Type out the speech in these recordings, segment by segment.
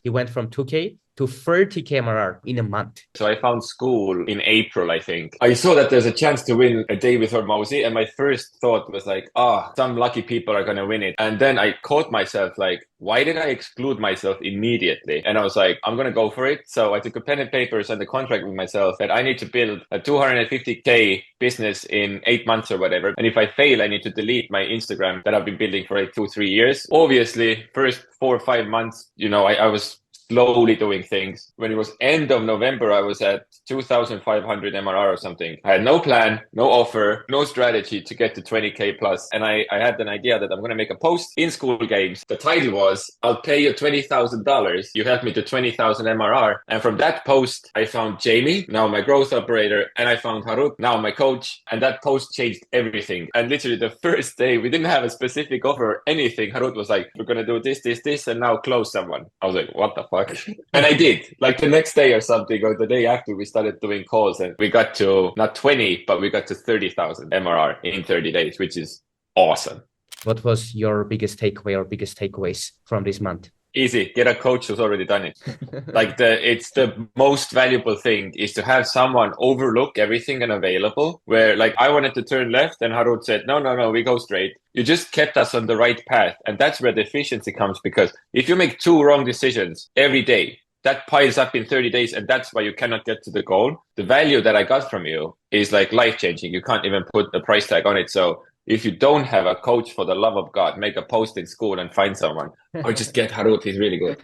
He went from 2K to 30K MRR in a month. So I found Skool in April, I think. I saw that there's a chance to win a day with Hormozy, and my first thought was like, some lucky people are gonna win it. And then I caught myself like, why did I exclude myself immediately? And I was like, I'm gonna go for it. So I took a pen and paper, signed a contract with myself that I need to build a 250K business in 8 months or whatever. And if I fail, I need to delete my Instagram that I've been building for like 2, 3 years. Obviously, first 4 or 5 months, I was slowly doing things. When it was end of November, I was at 2,500 MRR or something. I had no plan, no offer, no strategy to get to 20K plus. And I had an idea that I'm going to make a post in Skool Games. The title was, I'll pay you $20,000. You help me to 20,000 MRR. And from that post, I found Jamie, now my growth operator, and I found Harut, now my coach. And that post changed everything. And literally the first day, we didn't have a specific offer or anything. Harut was like, we're going to do this, and now close someone. I was like, what the fuck? And I did. Like the next day or something, or the day after, we started doing calls and we got to not 20, but we got to 30,000 MRR in 30 days, which is awesome. What was your biggest takeaway or biggest takeaways from this month? Easy. Get a coach who's already done it. It's the most valuable thing is to have someone overlook everything and available where like I wanted to turn left and Harut said, no, we go straight. You just kept us on the right path. And that's where the efficiency comes because if you make 2 wrong decisions every day, that piles up in 30 days. And that's why you cannot get to the goal. The value that I got from you is like life changing. You can't even put a price tag on it. So if you don't have a coach, for the love of God, make a post in Skool and find someone, or just get Harut. He's really good.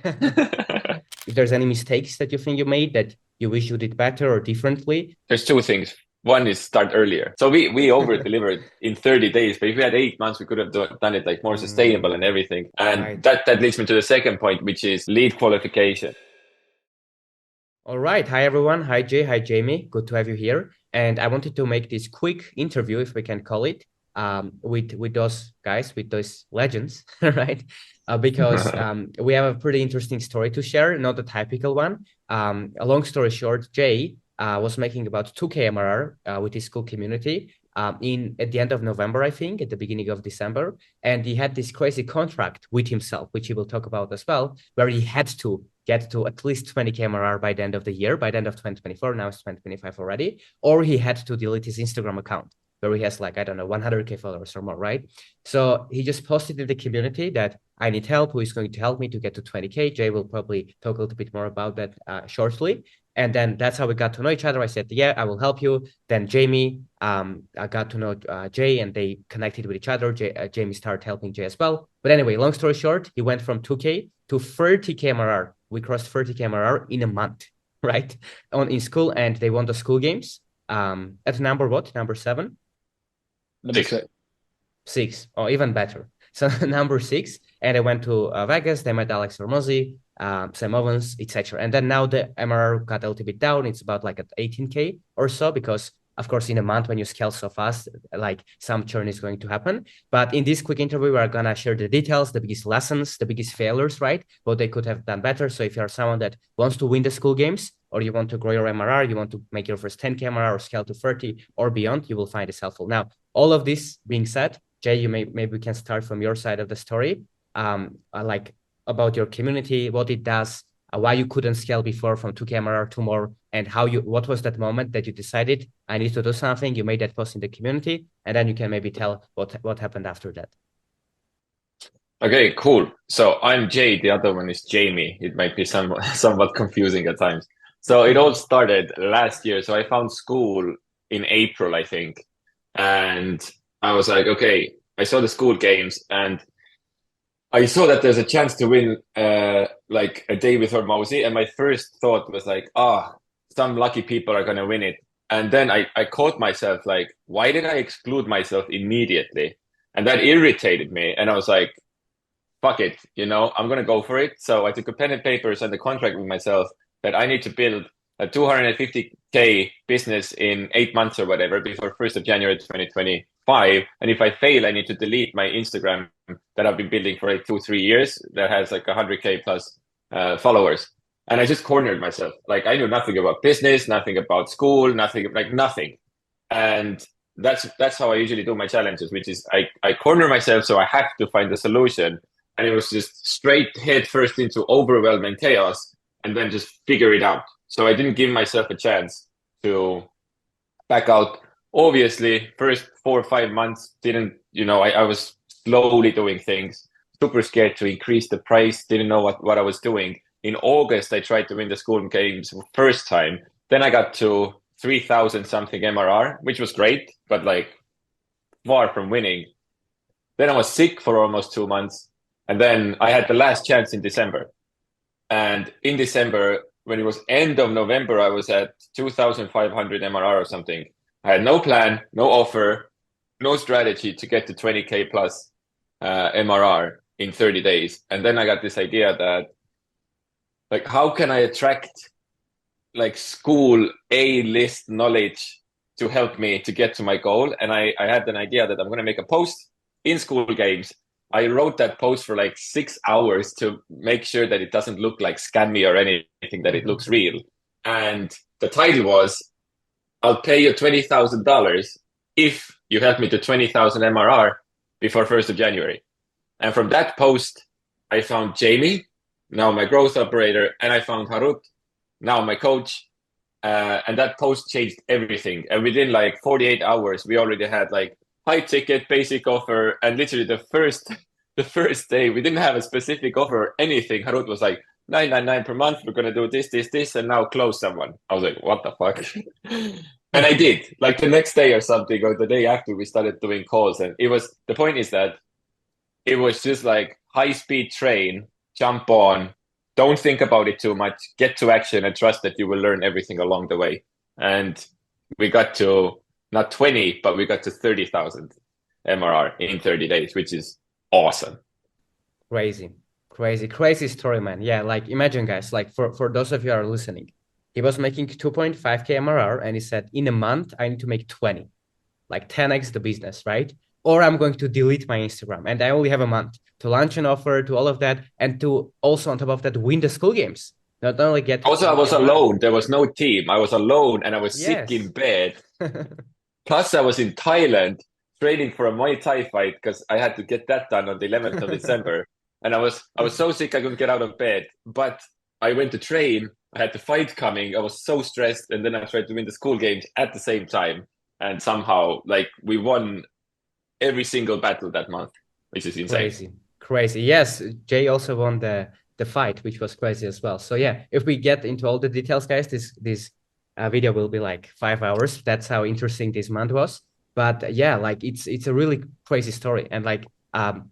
If there's any mistakes that you think you made that you wish you did better or differently? There's 2 things. One is start earlier. So we over delivered in 30 days, but if we had 8 months, we could have done it like more sustainable and everything. And right. that leads me to the second point, which is lead qualification. All right. Hi, everyone. Hi, Jay. Hi, Jamie. Good to have you here. And I wanted to make this quick interview, if we can call it, with those guys, with those legends, right? Because we have a pretty interesting story to share, not a typical one. A long story short, Jay was making about 2K MRR with his Skool community at the end of November, I think, at the beginning of December. And he had this crazy contract with himself, which he will talk about as well, where he had to get to at least 20K MRR by the end of the year, by the end of 2024, now it's 2025 already, or he had to delete his Instagram account where he has like, I don't know, 100K followers or more, right? So he just posted in the community that I need help. Who is going to help me to get to 20K? Jay will probably talk a little bit more about that shortly. And then that's how we got to know each other. I said, yeah, I will help you. Then Jamie, I got to know Jay and they connected with each other. Jamie started helping Jay as well. But anyway, long story short, he went from 2K to 30K MRR. We crossed 30K MRR in a month, right? In Skool, and they won the Skool Games. At number what? Number 7? Number 6. 6, or even better. So number 6, and I went to Vegas. They met Alex Hormozy, Sam Owens, etc. And then now the MRR got a little bit down. It's about like at 18K or so because, of course, in a month when you scale so fast, like some churn is going to happen. But in this quick interview, we're gonna share the details, the biggest lessons, the biggest failures, right? What they could have done better. So if you're someone that wants to win the Skool Games, or you want to grow your MRR, you want to make your first 10K MRR or scale to 30 or beyond, you will find this helpful. Now, all of this being said, Jay, maybe we can start from your side of the story, like about your community, what it does, why you couldn't scale before from 2K MRR to more, and what was that moment that you decided I need to do something? You made that post in the community, and then you can maybe tell what happened after that. Okay, cool. So I'm Jay. The other one is Jamie. It might be somewhat confusing at times. So it all started last year. So I found Skool in April, I think. And I was like, okay, I saw the Skool Games and I saw that there's a chance to win like a day with Hormozy. And my first thought was like, some lucky people are going to win it. And then I caught myself like, why did I exclude myself immediately? And that irritated me. And I was like, fuck it, I'm going to go for it. So I took a pen and paper, signed a contract with myself that I need to build a 250K business in 8 months or whatever before 1st of January 2025. And if I fail, I need to delete my Instagram that I've been building for like 2, 3 years that has like 100K plus followers. And I just cornered myself. Like I knew nothing about business, nothing about school, nothing. And that's how I usually do my challenges, which is I corner myself so I have to find a solution. and it was just straight head first into overwhelming chaos and then just figure it out. So I didn't give myself a chance to back out. Obviously, first 4 or 5 months didn't, I was slowly doing things, super scared to increase the price, didn't know what I was doing. In August, I tried to win the Skool Games first time. Then I got to 3,000 something MRR, which was great, but like far from winning. Then I was sick for almost 2 months. And then I had the last chance in December. And in December, when it was end of November, I was at 2,500 MRR or something. I had no plan, no offer, no strategy to get to 20K plus MRR in 30 days. And then I got this idea that, like, how can I attract like school A-list knowledge to help me to get to my goal? And I had an idea that I'm going to make a post in Skool Games. I wrote that post for like 6 hours to make sure that it doesn't look like scammy or anything, that it looks real. And the title was, I'll pay you $20,000 if you help me to 20,000 MRR before 1st of January. And from that post, I found Jamie, now my growth operator, and I found Harut, now my coach. And that post changed everything. And within like 48 hours, we already had like high ticket, basic offer, and literally the first day we didn't have a specific offer or anything. Harut was like 999 per month. We're gonna do this, and now close someone. I was like, what the fuck? And I did. Like the next day or something, or the day after, we started doing calls, and the point is that it was just like high speed train, jump on, don't think about it too much, get to action, and trust that you will learn everything along the way. And we got to not 20, but we got to 30,000 MRR in 30 days, which is awesome. Crazy, crazy, crazy story, man. Yeah, like imagine, guys, like for those of you who are listening, he was making 2.5K MRR and he said, in a month, I need to make 20, like 10x the business, right? Or I'm going to delete my Instagram and I only have a month to launch an offer, to all of that, and to also on top of that win the Skool Games. Not only get Also, I 20 was MRR. alone. There was no team. I was alone and I was sick in Yes. bed. Plus, I was in Thailand training for a Muay Thai fight because I had to get that done on the 11th of December. And I was so sick I couldn't get out of bed. But I went to train. I had the fight coming. I was so stressed, and then I tried to win the Skool Games at the same time. And somehow, like, we won every single battle that month, which is insane. Crazy, crazy. Yes, Jay also won the fight, which was crazy as well. So yeah, if we get into all the details, guys, this video will be like 5 hours. That's how interesting this month was. But yeah, like it's a really crazy story, and like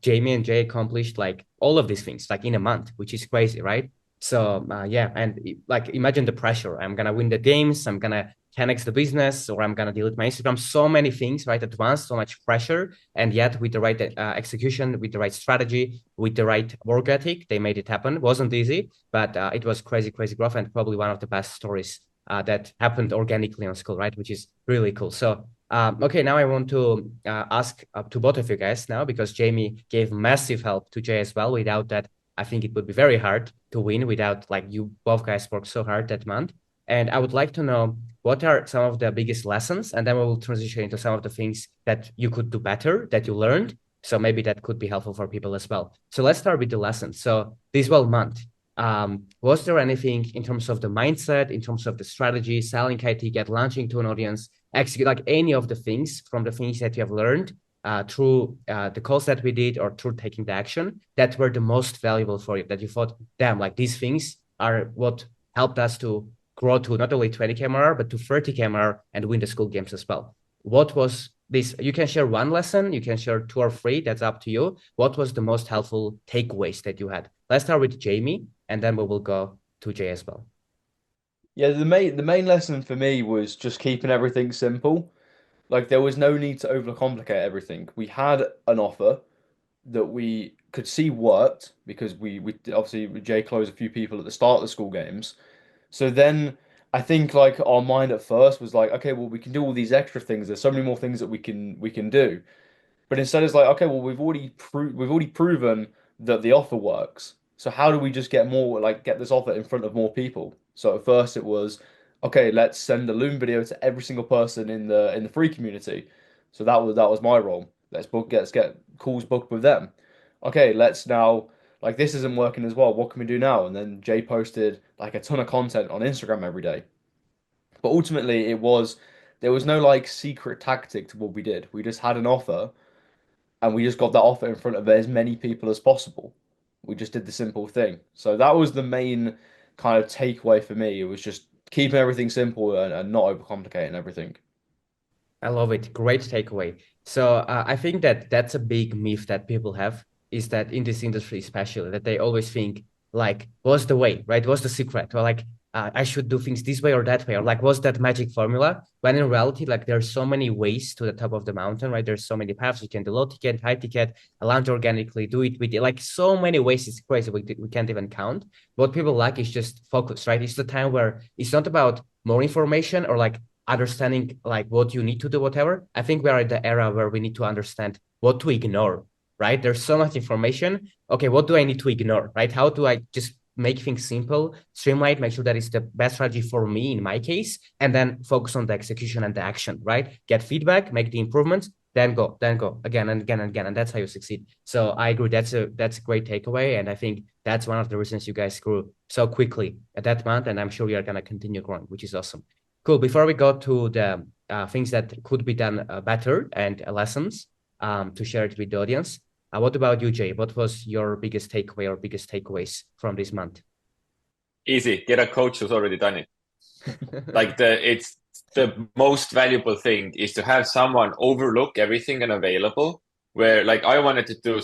Jamie and Jay accomplished like all of these things like in a month, which is crazy, right? So yeah, and like imagine the pressure. I'm gonna win the games. I'm gonna 10x the business, or I'm gonna delete my Instagram. So many things right at once, so much pressure, and yet with the right execution, with the right strategy, with the right work ethic, they made it happen. It wasn't easy, but it was crazy, crazy growth, and probably one of the best stories that happened organically on Skool, right? Which is really cool. So okay, now I want to ask to both of you guys now, because Jamie gave massive help to Jay as well. Without that, I think it would be very hard to win without like you both guys worked so hard that month. And I would like to know what are some of the biggest lessons, and then we will transition into some of the things that you could do better that you learned. So maybe that could be helpful for people as well. So let's start with the lessons. So this month, was there anything in terms of the mindset, in terms of the strategy, selling high ticket, launching to an audience, execute, like any of the things from the things that you have learned through the calls that we did or through taking the action that were the most valuable for you, that you thought, damn, like these things are what helped us to grow to not only 20K MRR, but to 30K MRR and win the Skool Games as well. What was this? You can share one lesson, you can share two or three, that's up to you. What was the most helpful takeaways that you had? Let's start with Jamie, and then we will go to Jay as well. Yeah, the main lesson for me was just keeping everything simple. Like there was no need to overcomplicate everything. We had an offer that we could see worked because we obviously Jay closed a few people at the start of the Skool Games. So then I think like our mind at first was like, okay, well we can do all these extra things. There's so many more things that we can do. But instead it's like, okay, well we've already proven that the offer works. So how do we just get more like get this offer in front of more people? So at first it was, okay, let's send a Loom video to every single person in the free community. So that was my role. Let's get calls booked with them. Okay, let's now Like this isn't working as well. What can we do now? And then Jay posted like a ton of content on Instagram every day. But ultimately, there was no like secret tactic to what we did. We just had an offer, and we just got that offer in front of as many people as possible. We just did the simple thing. So that was the main kind of takeaway for me. It was just keeping everything simple and not overcomplicating everything. I love it. Great takeaway. So I think that that's a big myth that people have, is that in this industry, especially, that they always think like, what's the way, right? What's the secret? Or like, I should do things this way or that way, or like, what's that magic formula? When in reality, like, there's so many ways to the top of the mountain, right? There's so many paths. You can do low ticket, high ticket, launch organically, do it with like so many ways. It's crazy. We can't even count. What people like is just focus, right? It's the time where it's not about more information or like understanding like what you need to do, whatever. I think we are at the era where we need to understand what to ignore, right? There's so much information. Okay, what do I need to ignore, right? How do I just make things simple, streamline, make sure that it's the best strategy for me in my case, and then focus on the execution and the action, right? Get feedback, make the improvements, then go again and again and again, and that's how you succeed. So I agree. That's a great takeaway, and I think that's one of the reasons you guys grew so quickly at that month, and I'm sure you are gonna continue growing, which is awesome. Cool. Before we go to the things that could be done better and lessons to share it with the audience, what about you, Jay? What was your biggest takeaway or biggest takeaways from this month? Easy. Get a coach who's already done it. Like it's the most valuable thing is to have someone overlook everything and available. Where like I wanted to do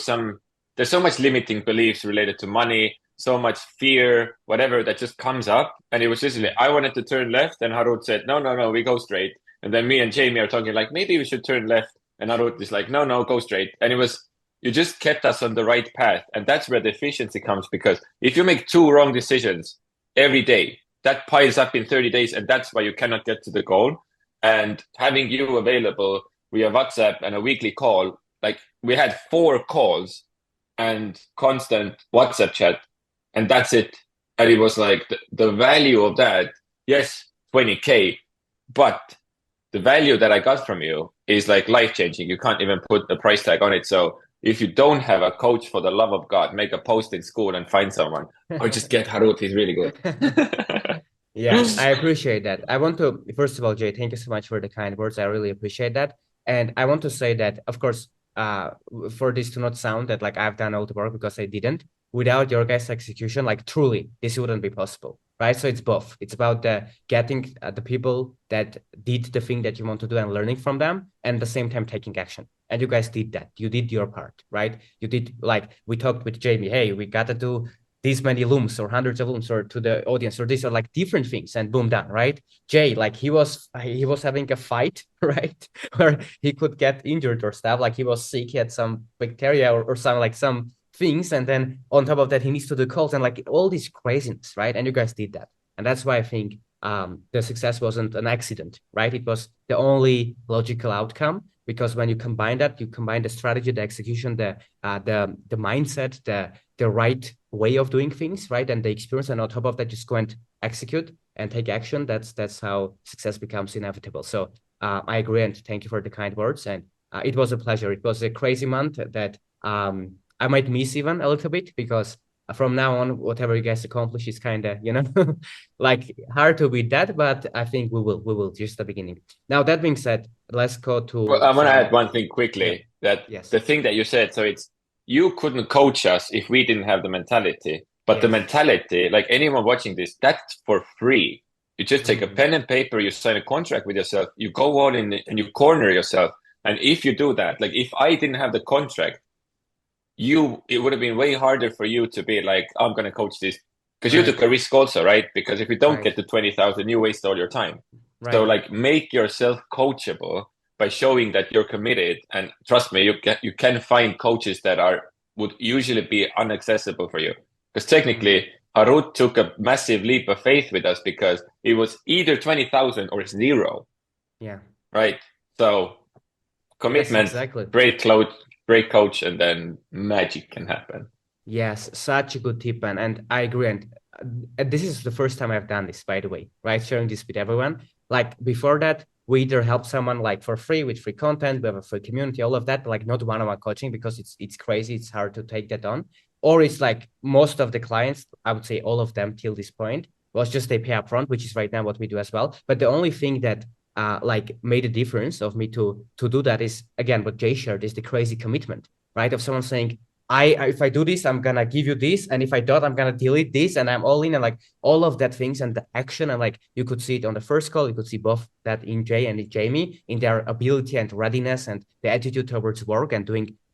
there's so much limiting beliefs related to money, so much fear, whatever that just comes up. And it was just like, I wanted to turn left, and Harut said, no, we go straight. And then me and Jamie are talking like, maybe we should turn left. And Harut is like, no, go straight. And you just kept us on the right path. And that's where the efficiency comes, because if you make two wrong decisions every day, that piles up in 30 days. And that's why you cannot get to the goal. And having you available via WhatsApp and a weekly call, like we had 4 calls and constant WhatsApp chat, and that's it. And it was like the value of that, yes, 20K, but the value that I got from you is like life changing. You can't even put a price tag on it. So if you don't have a coach, for the love of God, make a post in Skool and find someone, or just get Harut. He's really good. Yeah, I appreciate that. I want to, first of all, Jay, thank you so much for the kind words. I really appreciate that. And I want to say that, of course, for this to not sound that like I've done all the work, because I didn't. Without your guys' execution, like truly, this wouldn't be possible, right? So it's both. It's about getting the people that did the thing that you want to do and learning from them, and at the same time taking action. And you guys did that. You did your part, right? You did, like we talked with Jamie. Hey, we gotta do these many looms or hundreds of looms, or to the audience, or these are like different things, and boom, done, right? Jay, like he was having a fight, right? Where he could get injured or stuff, like he was sick, he had some bacteria or some like some things, and then on top of that he needs to do calls and like all this craziness, right? And you guys did that, and that's why I think the success wasn't an accident, right? It was the only logical outcome, because when you combine that, you combine the strategy, the execution, the mindset, the right way of doing things, right? And the experience, and on top of that, just go and execute and take action. That's how success becomes inevitable. So I agree, and thank you for the kind words. And it was a pleasure. It was a crazy month that I might miss even a little bit, because from now on, whatever you guys accomplish is kind of, like hard to beat that, but I think we will just the beginning. Now, that being said, let's go to Well, I want to add one thing quickly, that yes. the thing that you said, so it's, you couldn't coach us if we didn't have the mentality, but the Yes. mentality, like anyone watching this, that's for free. You just take a pen and paper, you sign a contract with yourself, you go all in and you corner yourself. And if you do that, like if I didn't have the contract, it would have been way harder for you to be like, I'm going to coach this, because you Right. took a risk also, right? Because if you don't Right. get the 20,000, you waste all your time. Right. So like make yourself coachable by showing that you're committed. And trust me, you can find coaches that would usually be inaccessible for you. Because technically, Harut took a massive leap of faith with us, because it was either 20,000 or 0. Yeah. Right. So commitment, Yes, exactly. great coach, and then magic can happen. Yes, such a good tip, man. And I agree. And this is the first time I've done this, by the way, right? Sharing this with everyone. Like before that, we either help someone like for free with free content, we have a free community, all of that, like not one-on-one coaching, because it's crazy. It's hard to take that on. or it's like most of the clients, I would say all of them till this point, was just they pay upfront, which is right now what we do as well. But the only thing that like made a difference of me to do that is, again, what Jay shared, is the crazy commitment, right? Of someone saying, if I do this, I'm gonna give you this, and if I don't, I'm gonna delete this, and I'm all in, and like all of that things and the action, and like you could see it on the first call, you could see both that in Jay and in Jamie, in their ability and readiness and the attitude towards work and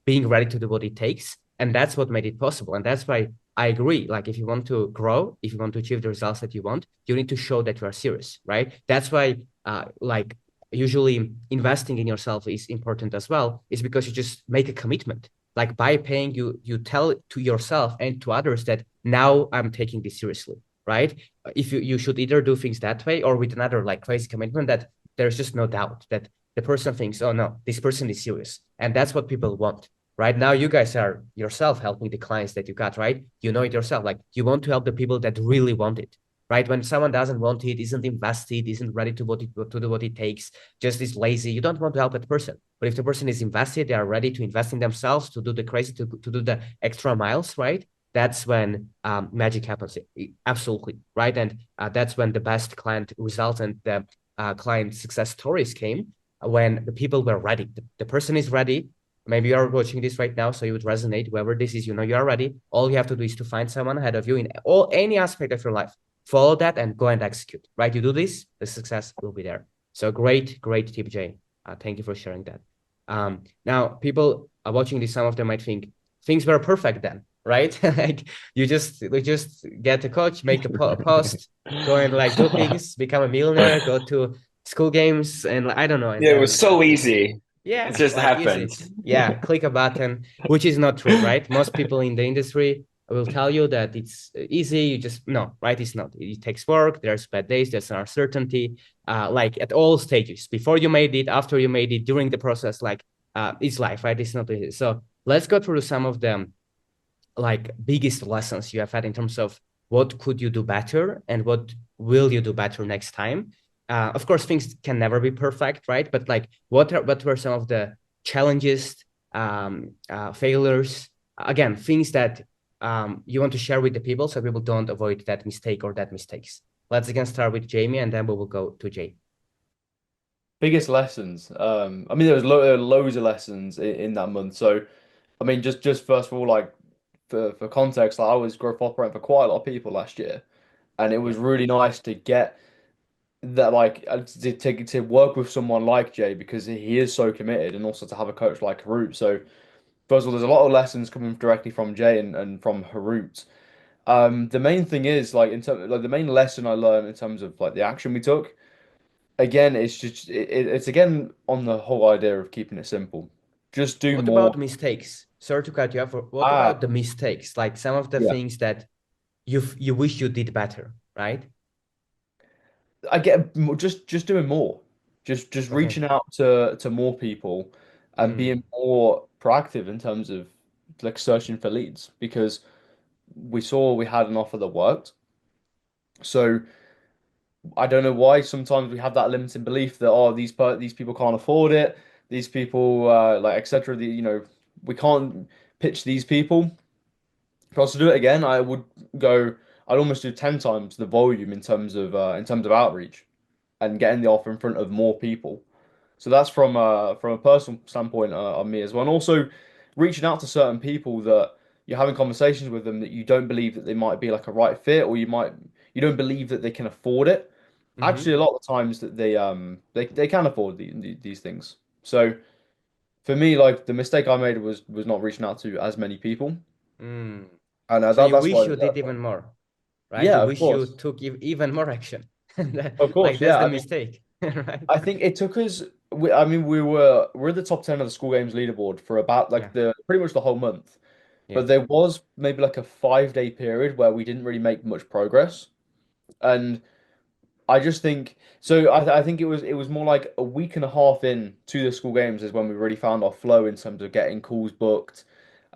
being ready to do what it takes. And that's what made it possible. And that's why I agree. Like, if you want to grow, if you want to achieve the results that you want, you need to show that you are serious, right? That's why, like, usually investing in yourself is important as well, is because you just make a commitment. Like, by paying, you tell to yourself and to others that now I'm taking this seriously, right? If you should either do things that way or with another like crazy commitment that there's just no doubt that the person thinks, oh no, this person is serious. And that's what people want. Right now, you guys are yourself helping the clients that you got, right? You know it yourself. Like, you want to help the people that really want it, right? When someone doesn't want it, isn't invested, isn't ready to do what it takes, just is lazy, you don't want to help that person. But if the person is invested, they are ready to invest in themselves, to do the crazy, to do the extra miles, right? That's when magic happens. Absolutely, right? And that's when the best client results and the client success stories came, when the people were ready. The person is ready. Maybe you are watching this right now, so you would resonate. Whoever this is, you know you are ready. All you have to do is to find someone ahead of you in any aspect of your life. Follow that and go and execute. Right? You do this, the success will be there. So great tip, Jay. Thank you for sharing that. Now, people are watching this. Some of them might think things were perfect then, right? Like, we just get a coach, make a post, go and like do things, become a millionaire, go to Skool Games, and I don't know, and Yeah, it was then so easy. It yeah, just like happened. easy. Yeah, click a button, which is not true, right? Most people in the industry will tell you that it's easy. You just no, right? It's not. It takes work. There's bad days. There's uncertainty. Like at all stages, before you made it, after you made it, during the process, like it's life, right? It's not easy. So let's go through some of them like biggest lessons you have had in terms of what could you do better and what will you do better next time. Of course, things can never be perfect, right? But like, what were some of the challenges, failures, again, things that you want to share with the people so people don't avoid that mistake or that mistakes? Let's again start with Jamie, and then we will go to Jay. Biggest lessons. I mean, there were loads of lessons in that month. So, I mean, just first of all, like for context, like, I was growth operating for quite a lot of people last year, and it Yeah. was really nice to get that, like, to work with someone like Jay because he is so committed, and also to have a coach like Harut. So, first of all, there's a lot of lessons coming directly from Jay and from Harut. The main thing is like in terms like the main lesson I learned in terms of like the action we took. Again, it's just it's again on the whole idea of keeping it simple. Just do What more. about mistakes? Sorry to cut you off. What Ah, about the mistakes? Like some of the yeah. things that you wish you did better, right? I get just doing more. Just Okay. reaching out to more people and being Mm. more proactive in terms of like searching for leads because we saw we had an offer that worked. So I don't know why sometimes we have that limiting belief that oh these people can't afford it, these people like etc. We can't pitch these people. If I was to do it again, I would go. I'd almost do 10 times the volume in terms of outreach and getting the offer in front of more people. So that's from a personal standpoint on me as well, and also reaching out to certain people that you're having conversations with them that you don't believe that they might be like a right fit, or you don't believe that they can afford it. Actually, Mm-hmm. a lot of the times that they can afford these things. So for me, like the mistake I made was not reaching out to as many people, Mm. and So you that's wish why. you did even more, right? You Yeah, of wish you course, took even more action. of Like course, that's yeah. the I mean, mistake, right? I think it took us. I mean, we're in the top 10 of the School Games leaderboard for about Yeah, like the pretty much the whole month. yeah. But there was maybe like a 5 day period where we didn't really make much progress, and I just think so. I think it was more like a week and a half in to the School Games is when we really found our flow in terms of getting calls booked,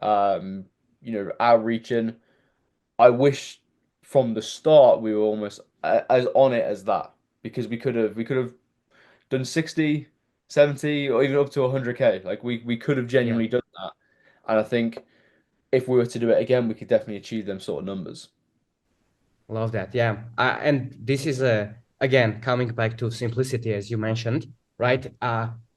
um, outreaching. I wish from the start we were almost as on it as that because we could have done 60, 70, or even up to 100K. Like we could have Yeah. genuinely done that. And I think if we were to do it again, we could definitely achieve them sort of numbers. Love that. Yeah. And this is again coming back to simplicity, as you mentioned, right?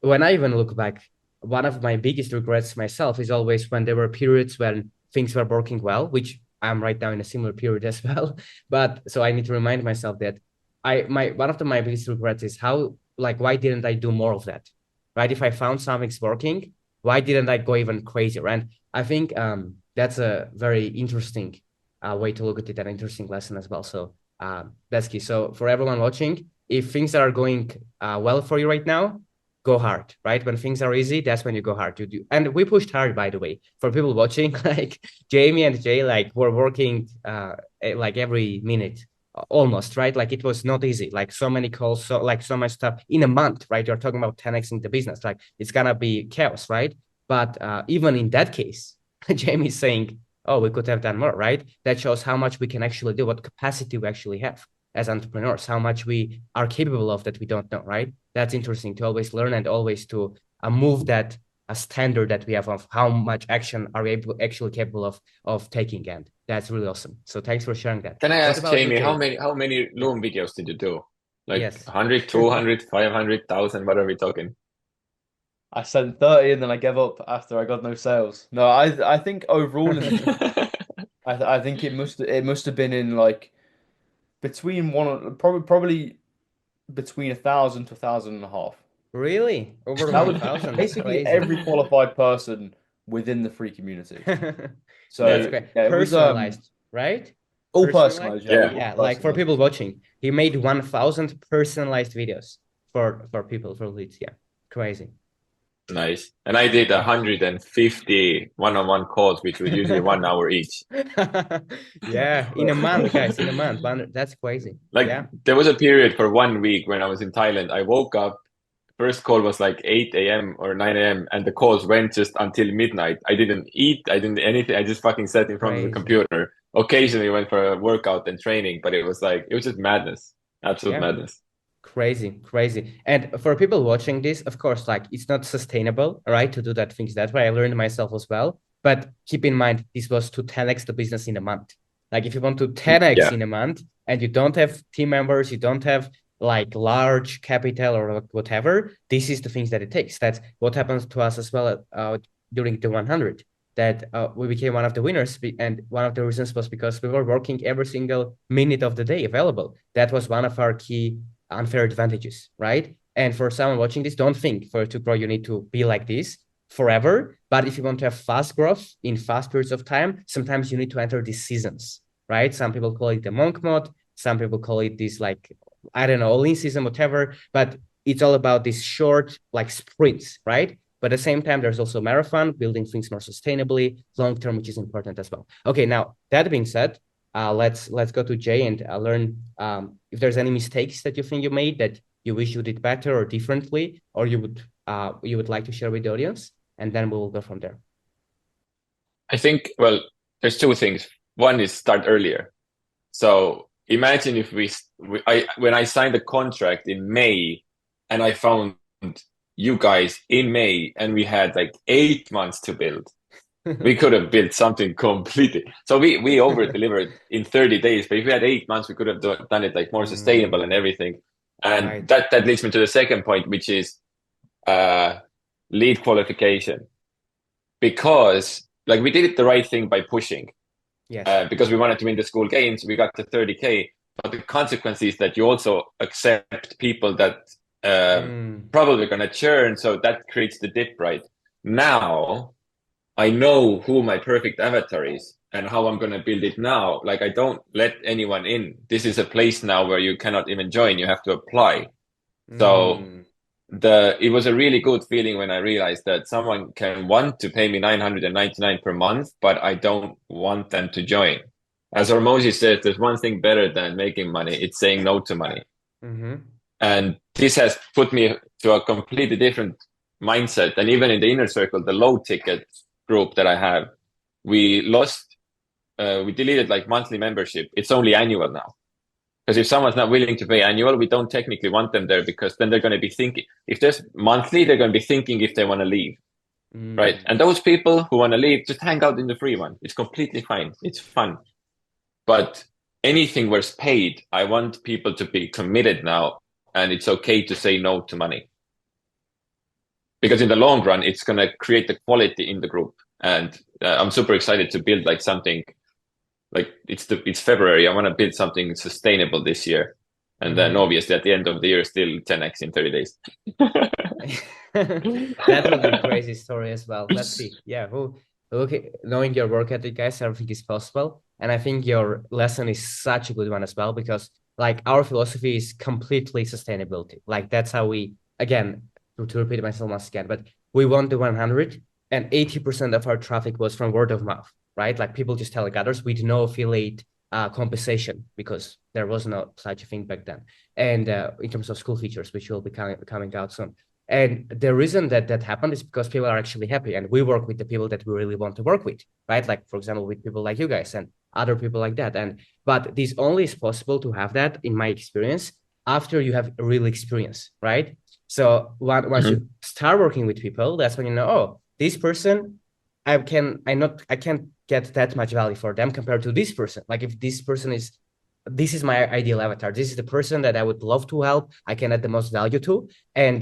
When I even look back, one of my biggest regrets myself is always when there were periods when things were working well, which I'm right now in a similar period as well. But so I need to remind myself that one of my biggest regrets is how, like, why didn't I do more of that? Right? If I found something's working, why didn't I go even crazier? And I think that's a very interesting way to look at it, an interesting lesson as well. So that's key. So for everyone watching, if things are going well for you right now, go hard, right? When things are easy, that's when you go hard. You do, and we pushed hard, by the way. For people watching, like Jamie and Jay, like were working like every minute, almost, right? Like it was not easy. Like so many calls, so like so much stuff in a month, right? You're talking about 10xing the business. Like it's gonna be chaos, right? But even in that case, Jamie's saying, oh, we could have done more, right? That shows how much we can actually do, what capacity we actually have as entrepreneurs, how much we are capable of that we don't know, right? That's interesting to always learn and always to move that a standard that we have of how much action are we actually capable of taking. And that's really awesome. So thanks for sharing that. Can I What ask about you, Jamie, Jay? how many Loom videos did you do? Like Yes. 100, 200, 500,000, what are we talking? I sent 30 and then I gave up after I got no sales. No, I think overall in the I think it must have been in like between one probably between 1,000 to 1,500. Really? Over That was 1,000? That's basically crazy. every qualified person within the free community. That's So Yeah, great. yeah, it was Personalized, right? all Personalized? personalized, yeah, yeah. all Yeah, like for people personalized. watching, he made 1,000 personalized videos for people, for leads. Yeah, crazy. Nice. And I did Yeah. 150 one-on-one calls, which was usually 1 hour each. Yeah, in a month, guys, in a month. That's crazy. Like Yeah. there was a period for 1 week when I was in Thailand. I woke up, first call was like 8 a.m. or 9 a.m. and the calls went just until midnight. I didn't eat, I didn't do anything. I just fucking sat in front of the Crazy. computer. Occasionally went for a workout and training, but it was like it was just madness. Absolute Yeah. madness. Crazy, crazy. And for people watching this, of course, like it's not sustainable, right? To do that things that way. I learned myself as well. But keep in mind, this was to 10x the business in a month. Like if you want to 10x Yeah. in a month and you don't have team members, you don't have like large capital or whatever, this is the things that it takes. That's what happens to us as well during the 100, that we became one of the winners. And one of the reasons was because we were working every single minute of the day available. That was one of our key unfair advantages, right? And for someone watching this, don't think for to grow, you need to be like this forever. But if you want to have fast growth in fast periods of time, sometimes you need to enter these seasons, right? Some people call it the monk mode. Some people call it this, like, I don't know, all-in season, whatever. But it's all about these short, like sprints, right? But at the same time, there's also marathon, building things more sustainably, long-term, which is important as well. Okay, now that being said, let's go to Jay and learn if there's any mistakes that you think you made that you wish you did better or differently, or you would like to share with the audience, and then we will go from there. I think, well, there's two things. One is start earlier. So imagine if when I signed the contract in May and I found you guys in May and we had like 8 months to build, we could have built something completely. So we over delivered in 30 days, but if we had 8 months, we could have done it like more sustainable and everything. And Right. that leads me to the second point, which is lead qualification. Because like we did it the right thing by pushing. Yes. Because we wanted to win the Skool Games, we got to 30K. But the consequence is that you also accept people that probably going to churn. So that creates the dip, right? Now, I know who my perfect avatar is and how I'm going to build it now. Like, I don't let anyone in. This is a place now where you cannot even join. You have to apply. So it was a really good feeling when I realized that someone can want to pay me 999 per month, but I don't want them to join. As Hormozy says, there's one thing better than making money. It's saying no to money. And this has put me to a completely different mindset. And even in the inner circle, the low ticket group that I have, we deleted like monthly membership. It's only annual now. Because if someone's not willing to pay annual, we don't technically want them there because then they're going to be thinking, if there's monthly, they're going to be thinking if they want to leave. right? And those people who want to leave, just hang out in the free one. It's completely fine. It's fun. But anything where it's paid, I want people to be committed now, and it's okay to say no to money. Because in the long run, it's going to create the quality in the group. And I'm super excited to build like something like it's February. I want to build something sustainable this year. And then obviously at the end of the year, still 10x in 30 days. That would be a crazy story as well. Let's see. Yeah, okay, knowing your work ethic, guys, everything is possible. And I think your lesson is such a good one as well, because like our philosophy is completely sustainability. Like that's how we, again, to repeat myself once again, but we want the 100 and 80% of our traffic was from word of mouth, right? Like people just telling others with no affiliate compensation, because there was no such a thing back then. And in terms of school features, which will be coming out soon. And the reason that happened is because people are actually happy, and we work with the people that we really want to work with, right? Like, for example, with people like you guys and other people like that. But this only is possible to have that, in my experience, after you have a real experience, right? So once you start working with people, that's when you know, oh, this person, I can't get that much value for them compared to this person. Like if this is my ideal avatar. This is the person that I would love to help. I can add the most value to. And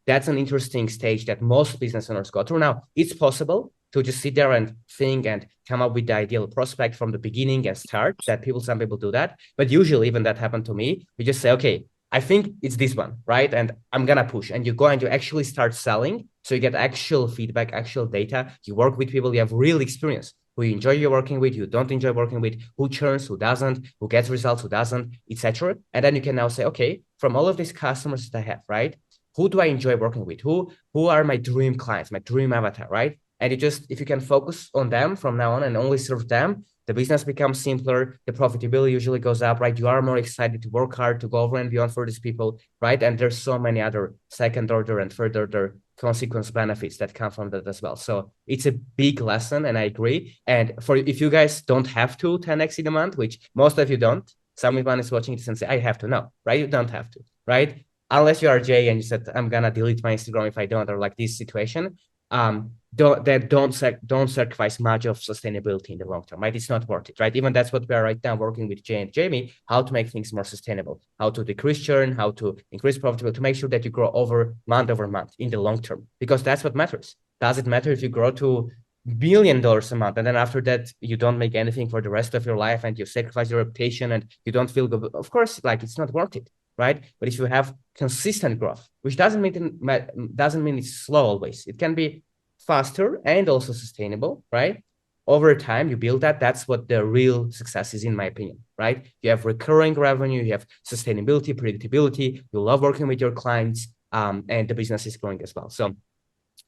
that's an interesting stage that most business owners go through. Now, it's possible to just sit there and think and come up with the ideal prospect from the beginning and start. Some people do that. But usually, even that happened to me, we just say, okay, I think it's this one, right? And I'm going to push. And you go and you actually start selling. So you get actual feedback, actual data. You work with people, you have real experience. Who you enjoy your working with, you don't enjoy working with, who churns, who doesn't, who gets results, who doesn't, etc. And then you can now say, okay, from all of these customers that I have, right? Who do I enjoy working with? Who are my dream clients, my dream avatar, right? And if you can focus on them from now on and only serve them, the business becomes simpler, the profitability usually goes up, right? You are more excited to work hard, to go over and beyond for these people, right? And there's so many other second order and third order consequence benefits that come from that as well. So it's a big lesson, and I agree. And if you guys don't have to 10x in a month, which most of you don't, someone is watching this and say, I have to. No, right? You don't have to, right? Unless you are Jay and you said, I'm gonna delete my Instagram if I don't, or like this situation. Don't sacrifice much of sustainability in the long term, right? It's not worth it, right? Even that's what we are right now working with Jay and Jamie, how to make things more sustainable, how to decrease churn, how to increase profitability, to make sure that you grow over month in the long term, because that's what matters. Does it matter if you grow to $1 billion a month and then after that you don't make anything for the rest of your life and you sacrifice your reputation and you don't feel good? Of course, like it's not worth it, right? But if you have consistent growth, which doesn't mean it's slow always, it can be faster and also sustainable, right? Over time, you build that. That's what the real success is, in my opinion, right? You have recurring revenue, you have sustainability, predictability, you love working with your clients, and the business is growing as well. So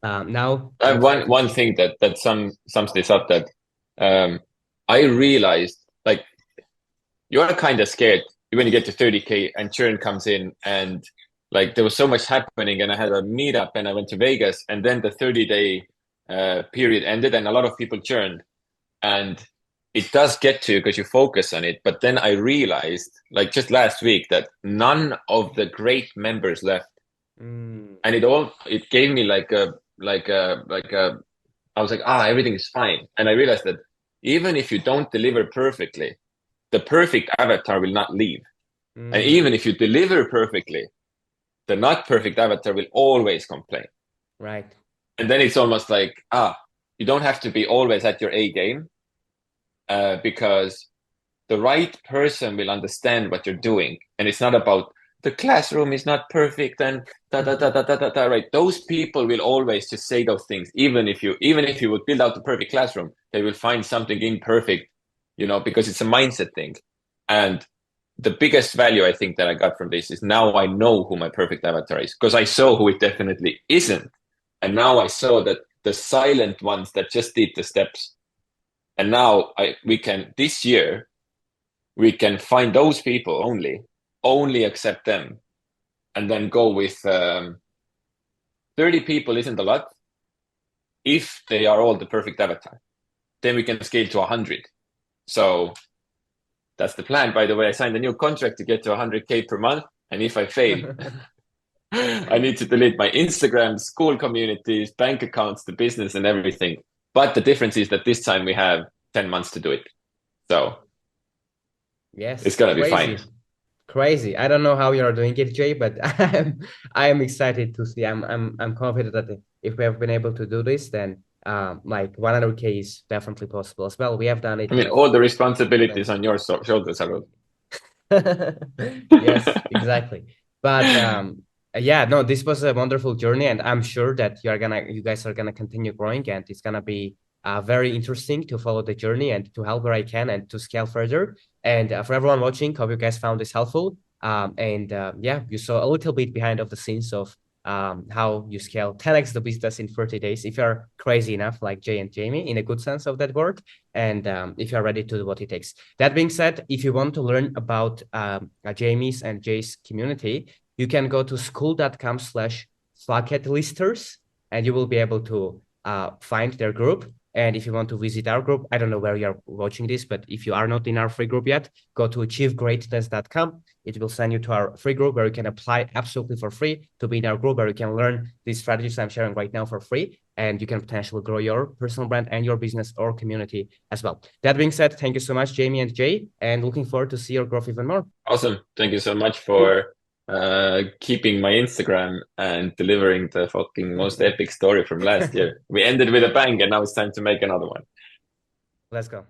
now, one thing that sums this up, that I realized, like, you're kind of scared when you get to 30K and churn comes in, and like there was so much happening, and I had a meetup and I went to Vegas, and then the 30-day period ended and a lot of people churned, and it does get to you because you focus on it. But then I realized, like just last week, that none of the great members left, and it gave me like a I was like, everything is fine. And I realized that even if you don't deliver perfectly, the perfect avatar will not leave. And even if you deliver perfectly, the not perfect avatar will always complain. Right. And then it's almost like, you don't have to be always at your A game, because the right person will understand what you're doing. And it's not about the classroom is not perfect and right. Those people will always just say those things. Even if you would build out the perfect classroom, they will find something imperfect, because it's a mindset thing. And the biggest value I think that I got from this is now I know who my perfect avatar is, because I saw who it definitely isn't. And now I saw that the silent ones that just did the steps. And now this year, we can find those people only accept them, and then go with 30 people isn't a lot if they are all the perfect avatar. Then we can scale to 100. So that's the plan. By the way, I signed a new contract to get to 100K per month, and if I fail, I need to delete my Instagram, school communities, bank accounts, the business, and everything. But the difference is that this time we have 10 months to do it. So it's Yes, gonna be fine. crazy. Crazy. I don't know how you are doing it, Jay, but I am excited to see. I'm confident that if we have been able to do this, then like 100K is definitely possible as well. We have done it I mean, with all the responsibilities friends. on your shoulders, Harut. Yes, exactly. But yeah, no, this was a wonderful journey, and I'm sure that you guys are gonna continue growing, and it's gonna be very interesting to follow the journey and to help where I can and to scale further. And for everyone watching, hope you guys found this helpful. And yeah, you saw a little bit behind of the scenes of how you scale 10x the business in 30 days if you're crazy enough, like Jay and Jamie, in a good sense of that word, and if you're ready to do what it takes. That being said, if you want to learn about Jamie's and Jay's community, you can go to school.com/listers, and you will be able to find their group. And if you want to visit our group, I don't know where you're watching this, but if you are not in our free group yet, go to achievegreatness.com. It will send you to our free group where you can apply absolutely for free to be in our group, where you can learn these strategies I'm sharing right now for free. And you can potentially grow your personal brand and your business or community as well. That being said, thank you so much, Jamie and Jay, and looking forward to see your growth even more. Awesome. Thank you so much for keeping my Instagram and delivering the fucking most epic story from last year. We ended with a bang, and now it's time to make another one. Let's go.